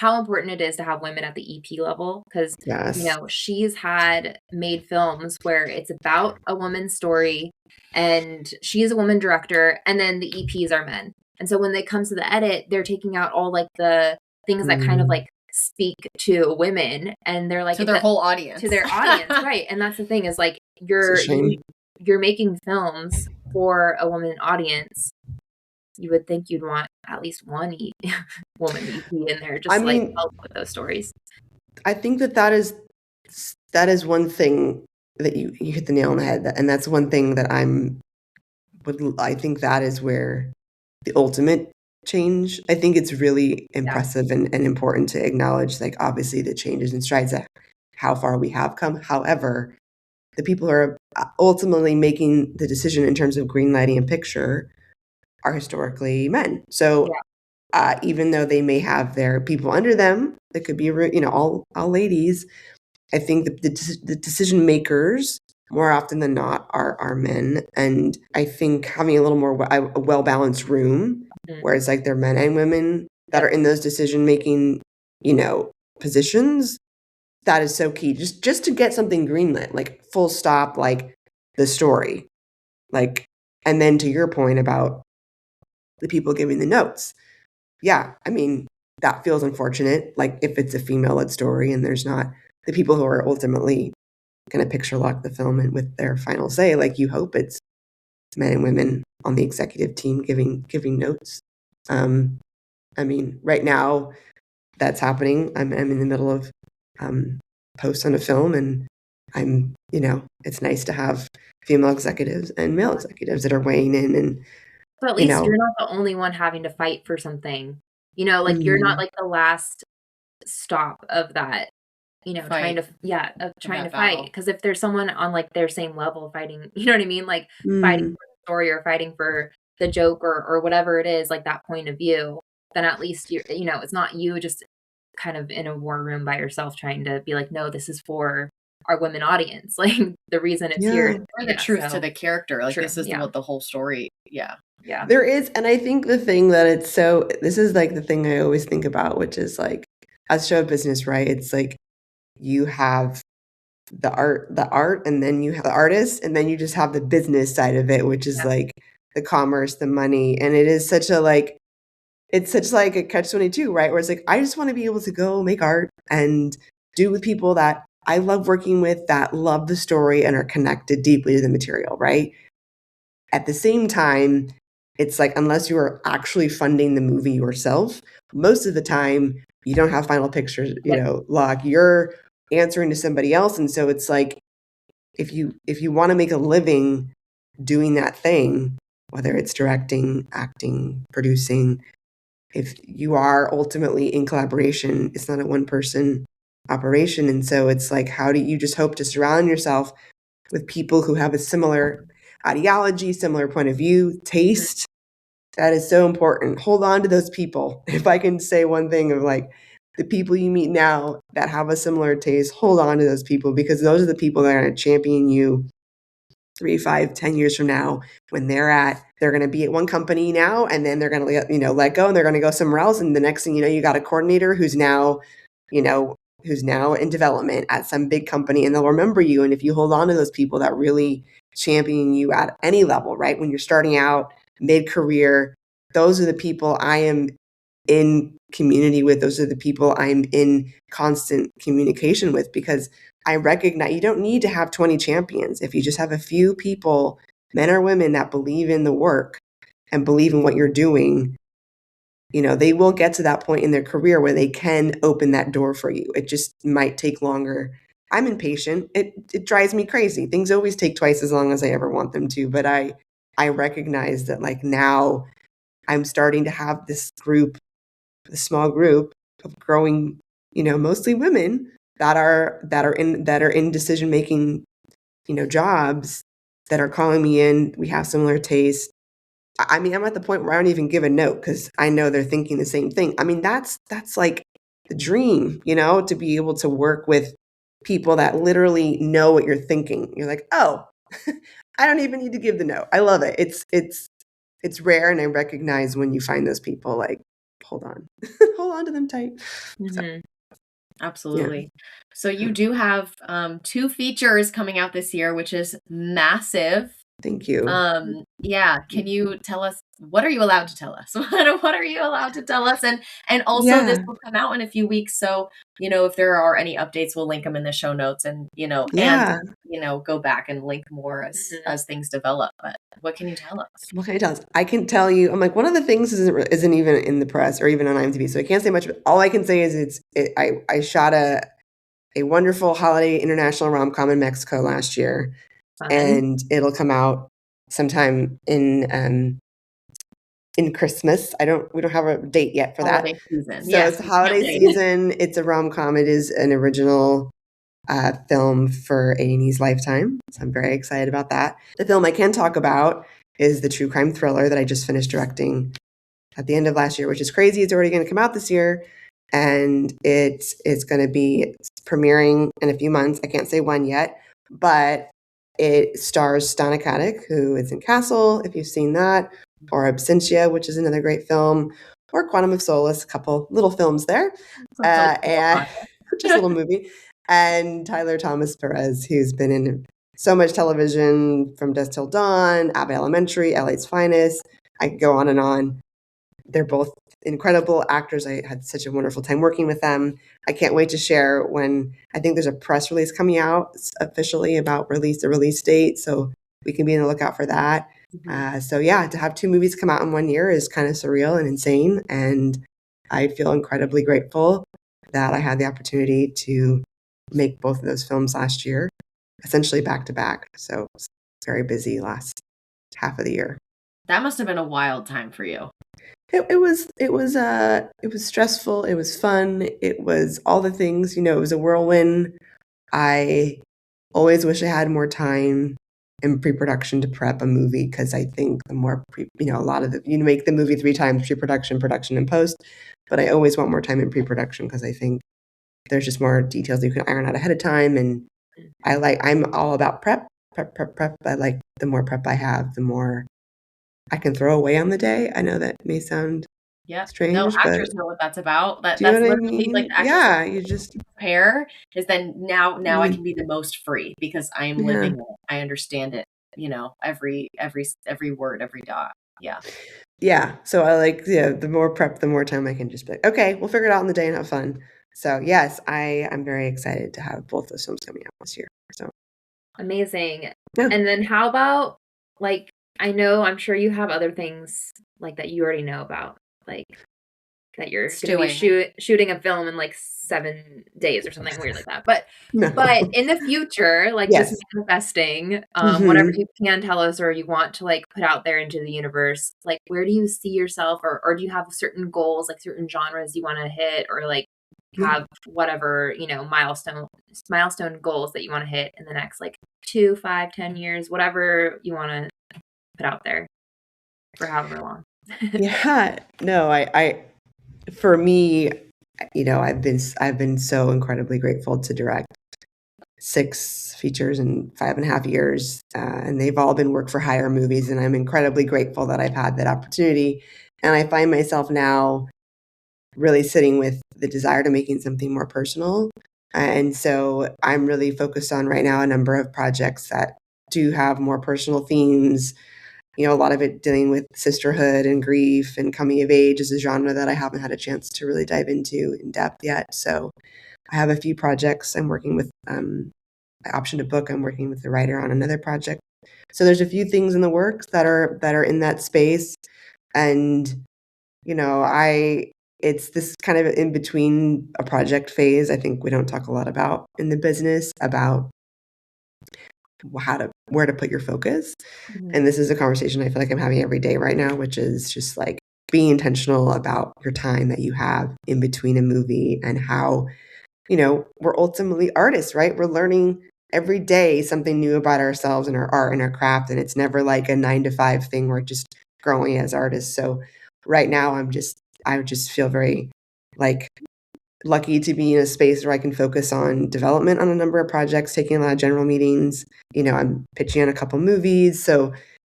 important it is to have women at the EP level, because Yes. she's had made films where it's about a woman's story, and she's a woman director, and then the EPs are men. And so when they come to the edit, they're taking out all like the things that kind of like speak to women, and they're like to their whole audience. To their audience, right? And that's the thing, is like you're making films for a woman audience. You would think you'd want at least one woman EP in there, just like help with those stories. I think that is one thing that you hit the nail on the head, and that's one thing that I think that is where the ultimate change. I think it's really impressive and important to acknowledge, like, obviously the changes and strides that how far we have come. However, the people who are ultimately making the decision in terms of green lighting and picture are historically men. So even though they may have their people under them, that could be, all ladies, I think the decision makers more often than not are men. And I think having a little more a well-balanced room where it's like they're men and women that are in those decision-making, positions, that is so key. Just to get something greenlit, like full stop, like the story. Like, and then to your point about the people giving the notes. Yeah, I mean, that feels unfortunate. Like if it's a female-led story and there's not the people who are ultimately going to picture lock the film and with their final say, like you hope it's men and women on the executive team giving notes. I mean, right now that's happening. I'm in the middle of posts on a film, and I'm, it's nice to have female executives and male executives that are weighing in. And so at least you're not the only one having to fight for something, like you're not like the last stop of that, trying to fight. Because if there's someone on like their same level fighting, you know what I mean? Like fighting for the story or fighting for the joke or whatever it is, like that point of view, then at least you're, it's not you just kind of in a war room by yourself trying to be like, no, this is for our women audience. Like the reason it's here. Or the truth to the character. Like this is what the whole story. Yeah. Yeah. There is. And I think the thing that this is like the thing I always think about, which is like, as show business, right? It's like you have the art, and then you have the artist, and then you just have the business side of it, which is like the commerce, the money. And it is such a like, it's such like a catch-22, right? Where it's like, I just want to be able to go make art and do with people that I love working with, that love the story and are connected deeply to the material, right? At the same time, it's like, unless you are actually funding the movie yourself, most of the time you don't have final pictures, log. You're answering to somebody else. And so it's like, if you want to make a living doing that thing, whether it's directing, acting, producing, if you are ultimately in collaboration, it's not a one-person operation. And so it's like, how do you just hope to surround yourself with people who have a similar ideology, similar point of view, taste? That is so important. Hold on to those people. If I can say one thing of like, the people you meet now that have a similar taste, hold on to those people, because those are the people that are going to champion you 3, 5, 10 years from now, when they're going to be at one company now, and then they're going to, let go, and they're going to go somewhere else. And the next thing you know, you got a coordinator who's now in development at some big company, and they'll remember you. And if you hold on to those people that really champion you at any level, right? When you're starting out mid-career, those are the people I am in community with. Those are the people I'm in constant communication with, because I recognize you don't need to have 20 champions. If you just have a few people, men or women, that believe in the work and believe in what you're doing, they will get to that point in their career where they can open that door for you. It just might take longer. I'm impatient. It drives me crazy. Things always take twice as long as I ever want them to. But I recognize that, like, now I'm starting to have this small group of growing, mostly women that are in decision making, jobs, that are calling me in. We have similar tastes. I mean, I'm at the point where I don't even give a note, because I know they're thinking the same thing. I mean, that's like the dream, to be able to work with people that literally know what you're thinking. You're like, oh, I don't even need to give the note. I love it. It's rare, and I recognize when you find those people, like, hold on, hold on to them tight. So, Absolutely. yeah. So you do have 2 features coming out this year, which is massive. Thank you. Yeah. Can you tell us, what are you allowed to tell us? What are you allowed to tell us? And also, this will come out in a few weeks. So, if there are any updates, we'll link them in the show notes, and, Yeah. go back and link more as things develop. But what can you tell us? What can I tell us? I can tell you, I'm like, one of the things isn't even in the press or even on IMDb, so I can't say much. But all I can say is I shot a wonderful holiday international rom-com in Mexico last year. Fun. And it'll come out sometime in Christmas. We don't have a date yet for Holiday that. season. So Yes, it's holiday season. It's a rom-com. It is an original film for A&E's Lifetime. So I'm very excited about that. The film I can talk about is the true crime thriller that I just finished directing at the end of last year, which is crazy. It's already going to come out this year. And it's going to be premiering in a few months. I can't say when yet, but it stars Stana Katic, who is in Castle, if you've seen that, or Absentia, which is another great film, or Quantum of Solace, a couple little films there, and just a little movie. And Tyler Thomas Perez, who's been in so much television, From Dusk Till Dawn, Abbott Elementary, LA's Finest. I could go on and on. They're both incredible actors. I had such a wonderful time working with them. I can't wait to share when I think there's a press release coming out officially about the release date. So we can be on the lookout for that. So yeah, to have 2 movies come out in 1 year is kind of surreal and insane. And I feel incredibly grateful that I had the opportunity to make both of those films last year, essentially back to back. So it's very busy last half of the year. That must have been a wild time for you. It was stressful. It was fun. It was all the things, it was a whirlwind. I always wish I had more time in pre-production to prep a movie, because I think the more a lot of you make the movie 3 times: pre-production, production, and post. But I always want more time in pre-production, because I think there's just more details you can iron out ahead of time. And I'm all about prep. I like the more prep I have, the more I can throw away on the day. I know that may sound strange. No, actors know what that's about. Do you know what I mean? Like, yeah, you just prepare is then now I can be the most free, because I am living it. I understand it. Every word, every dot. Yeah. Yeah. So I like, the more prep, the more time I can just be like, okay, we'll figure it out in the day and have fun. So yes, I'm very excited to have both those films coming out this year. So amazing. Yeah. And then how about, like, I'm sure you have other things like that you already know about, like that you're going to be shooting a film in like 7 days or something weird like that. But in the future, like just manifesting, whatever you can tell us or you want to like put out there into the universe, like where do you see yourself, or do you have certain goals, like certain genres you want to hit, or like have whatever, milestone goals that you want to hit in the next like 2, 5, 10 years, whatever you want to put out there for however long. Yeah, no, I for me, I've been so incredibly grateful to direct 6 features in 5.5 years, and they've all been work for hire movies, and I'm incredibly grateful that I've had that opportunity. And I find myself now really sitting with the desire to making something more personal. And so I'm really focused on right now a number of projects that do have more personal themes. A lot of it dealing with sisterhood and grief, and coming of age is a genre that I haven't had a chance to really dive into in depth yet. So I have a few projects I'm working with. I optioned a book. I'm working with the writer on another project. So there's a few things in the works that are in that space. And, it's this kind of in between a project phase. I think we don't talk a lot about in the business about where to put your focus. And this is a conversation I feel like I'm having every day right now, which is just like being intentional about your time that you have in between a movie, and how, we're ultimately artists, right? We're learning every day something new about ourselves and our art and our craft. And it's never like a 9-to-5 thing. We're just growing as artists. So right now I just feel very like lucky to be in a space where I can focus on development on a number of projects, taking a lot of general meetings. I'm pitching on a couple movies, so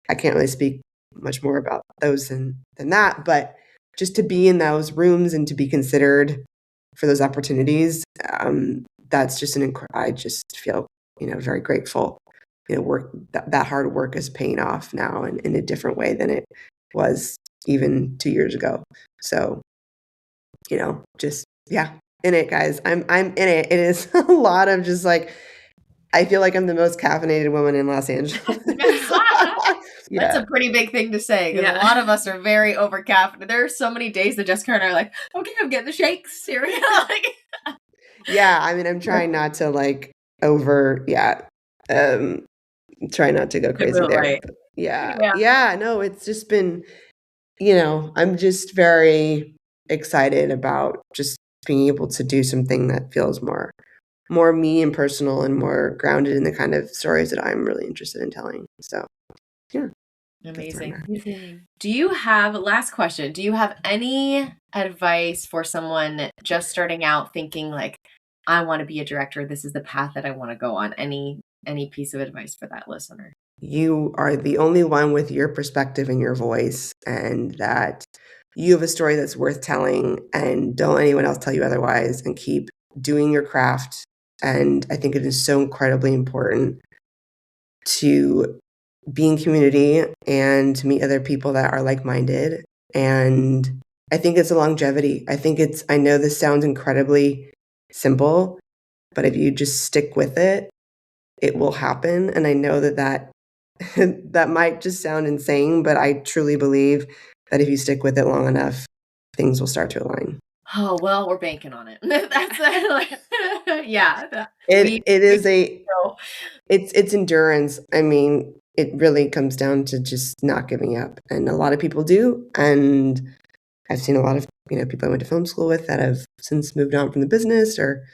I can't really speak much more about those than that. But just to be in those rooms and to be considered for those opportunities, that's just I just feel, very grateful. That hard work is paying off now in a different way than it was even 2 years ago. So, just, yeah, in it, guys. I'm in it. It is a lot of just like, I feel like I'm the most caffeinated woman in Los Angeles. That's a pretty big thing to say, because a lot of us are very over caffeinated. There are so many days that Jessica and I are like, okay, I'm getting the shakes. Here we go. Yeah, I mean, I'm trying not to like try not to go crazy there. Right. Yeah, no, it's just been, I'm just very excited about just being able to do something that feels more me and personal, and more grounded in the kind of stories that I'm really interested in telling. So, yeah. Amazing. Last question, do you have any advice for someone just starting out thinking like, I want to be a director, this is the path that I want to go on? Any piece of advice for that listener? You are the only one with your perspective and your voice, and that you have a story that's worth telling, and don't let anyone else tell you otherwise, and keep doing your craft. And I think it is so incredibly important to be in community and to meet other people that are like-minded. And I think it's a longevity. I know this sounds incredibly simple, but if you just stick with it, it will happen. And I know that that might just sound insane, but I truly believe that if you stick with it long enough, things will start to align. Oh, well, we're banking on it. Yeah. It's endurance. I mean, it really comes down to just not giving up. And a lot of people do. And I've seen a lot of, people I went to film school with that have since moved on from the business or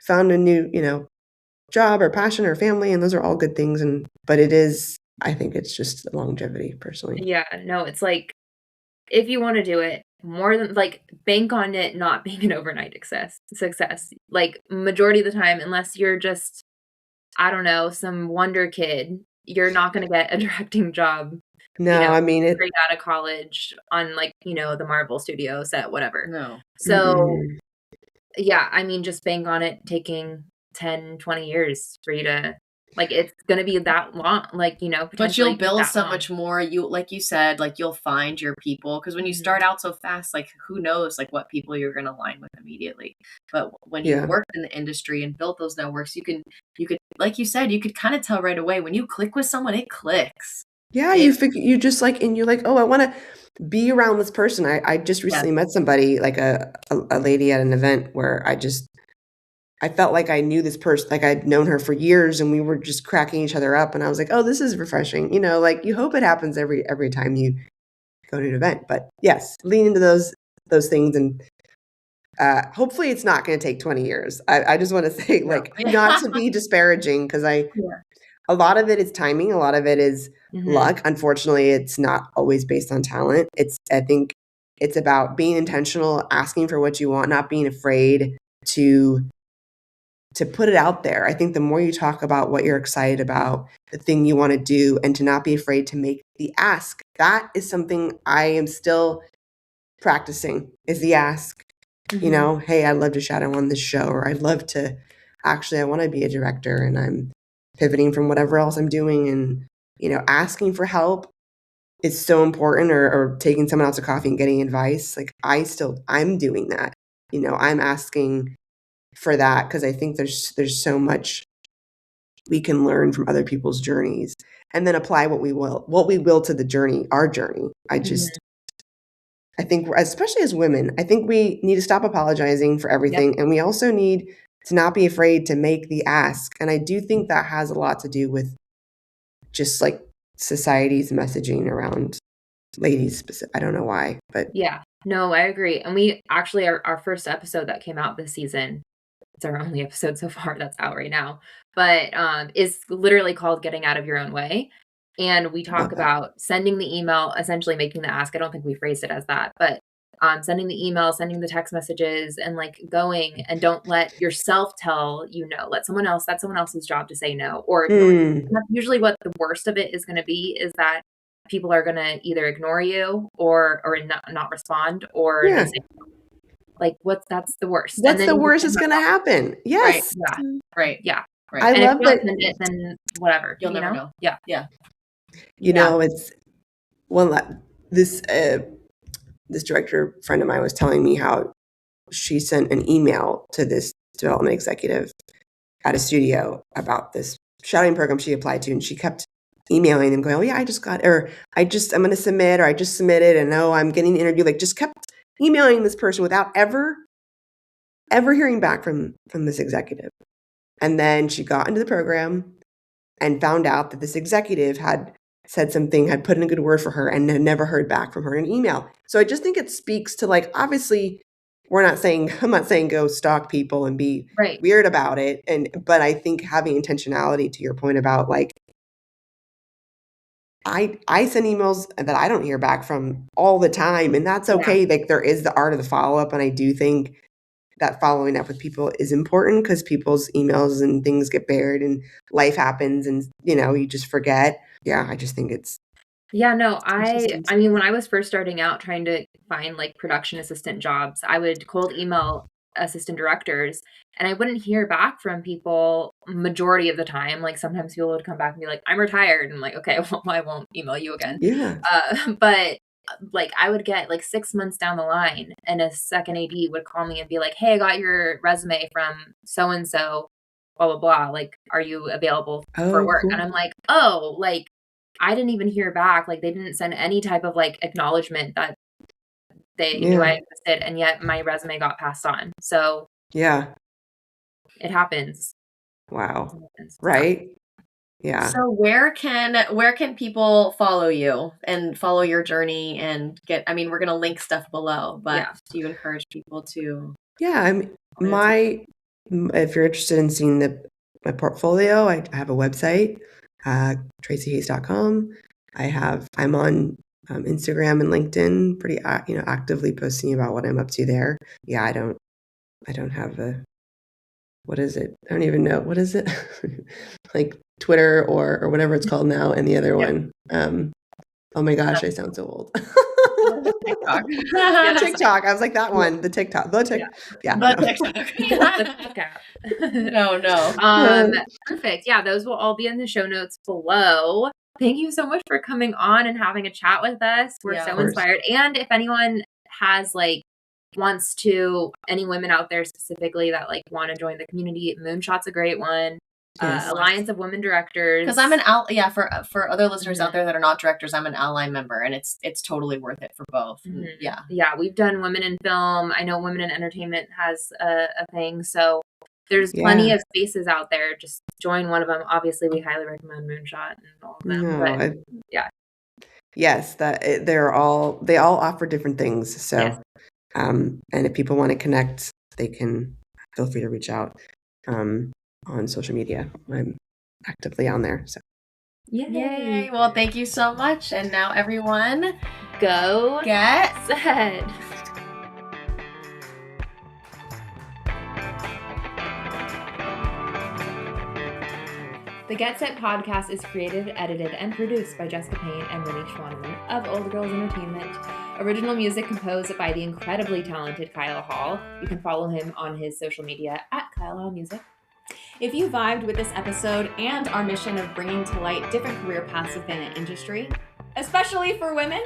found a new, job or passion or family. And those are all good things. But I think it's just longevity personally. Yeah, no, it's like, if you want to do it, more than like, bank on it not being an overnight success. Like, majority of the time, unless you're just, I don't know, some wonder kid, you're not going to get a directing job. No, I mean, straight out of college on like, the Marvel studio set, whatever. No. So, yeah, I mean, just bank on it taking 10, 20 years for you to, like, it's going to be that long, like, but you'll build so much more. Like you said, like, you'll find your people, because when you start out so fast, like, who knows, like, what people you're going to align with immediately. But when you work in the industry and build those networks, you could, like you said, you could kind of tell right away when you click with someone, it clicks. Yeah, you just like, and you're like, oh, I want to be around this person. I just recently met somebody, like a lady at an event where I felt like I knew this person, like I'd known her for years, and we were just cracking each other up. And I was like, oh, this is refreshing. Like, you hope it happens every time you go to an event. But yes, lean into those things. And hopefully it's not going to take 20 years. I just want to say, like, not to be disparaging, because a lot of it is timing. A lot of it is luck. Unfortunately, it's not always based on talent. I think it's about being intentional, asking for what you want, not being afraid to to put it out there. I think the more you talk about what you're excited about, the thing you want to do, and to not be afraid to make the ask. That is something I am still practicing, is the ask. Mm-hmm. You know, hey, I'd love to shadow on this show, or I'd love to, actually, I want to be a director and I'm pivoting from whatever else I'm doing. And, you know, asking for help is so important, or taking someone out to coffee and getting advice. Like I'm doing that. You know, I'm asking for that because I think there's so much we can learn from other people's journeys and then apply what we will to the journey, our journey. I think, especially as women, I think we need to stop apologizing for everything. Yep. And we also need to not be afraid to make the ask. And I do think that has a lot to do with just like society's messaging around ladies. I don't know why, but yeah, no, I agree. And we actually, our first episode that came out this season, it's our only episode so far that's out right now, but is literally called Getting Out of Your Own Way. And we talk about sending the email, essentially making the ask. I don't think we phrased it as that, but sending the email, sending the text messages, and like going, and don't let yourself tell you no. Let someone else, that's someone else's job to say no. Or that's usually what the worst of it is going to be, is that people are going to either ignore you or not respond, or they say no. Like that's the worst. What's the worst is going to happen? Yes. Right. Yeah. Right. Yeah. Right. I and love if you that. don't send it, then whatever. You'll never know. Yeah. Yeah. You know, it's this director friend of mine was telling me how she sent an email to this development executive at a studio about this shadowing program she applied to, and she kept emailing them going, oh yeah, I'm going to submit, or I just submitted, and no, I'm getting an interview. Like, just kept emailing this person without ever hearing back from this executive. And then she got into the program and found out that this executive had said something, had put in a good word for her, and had never heard back from her in an email. So I just think it speaks to, like, obviously I'm not saying go stalk people and be weird about it. But I think having intentionality, to your point about, like, I send emails that I don't hear back from all the time, and that's okay. Like, there is the art of the follow-up, and I do think that following up with people is important, because people's emails and things get buried and life happens, and, you know, you just forget. Yeah, I just think it's... Yeah, no, I mean, when I was first starting out trying to find like production assistant jobs, I would cold email assistant directors, and I wouldn't hear back from people majority of the time. Like, sometimes people would come back and be like, I'm retired. And I'm like, okay, well, I won't email you again. Yeah. But like, I would get like 6 months down the line, and a second AD would call me and be like, hey, I got your resume from so-and-so, blah, blah, blah. Like, are you available for work? Cool. And I'm like, oh, like, I didn't even hear back. Like, they didn't send any type of like acknowledgement that they knew I existed, and yet my resume got passed on. So yeah, it happens. Wow. It happens. Right. Yeah. So where can people follow you and follow your journey and get, I mean, we're going to link stuff below, but do you encourage people to? Yeah. If you're interested in seeing my portfolio, I have a website, tracihays.com. I'm on Instagram and LinkedIn, pretty actively posting about what I'm up to there. Yeah, I don't have what is it? I don't even know. What is it? Like Twitter or whatever it's called now, and the other one. Oh my gosh, I sound so old. TikTok. TikTok. I was like, that one, the TikTok. The TikTok. No. Perfect. Yeah, those will all be in the show notes below. Thank you so much for coming on and having a chat with us. We're so inspired. And if anyone has any women out there specifically that like want to join the community, Moonshot's a great one. Yes. Alliance of Women Directors. Because I'm for other listeners out there that are not directors, I'm an ally member, and it's totally worth it for both. Mm-hmm. Yeah, we've done Women in Film. I know Women in Entertainment has a thing, so there's plenty of spaces out there. Just join one of them. Obviously, we highly recommend Moonshot and all of them. Yes, they all offer different things. So, and if people want to connect, they can feel free to reach out on social media. I'm actively on there. So, yay! Well, thank you so much. And now, everyone, go get set. The Get Set podcast is created, edited, and produced by Jessica Payne and Winnie Schwaneman of Old Girls Entertainment. Original music composed by the incredibly talented Kyle Hall. You can follow him on his social media at Kyle Hall Music. If you vibed with this episode and our mission of bringing to light different career paths within an industry, especially for women,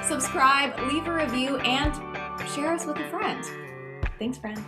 subscribe, leave a review, and share us with a friend. Thanks, friend.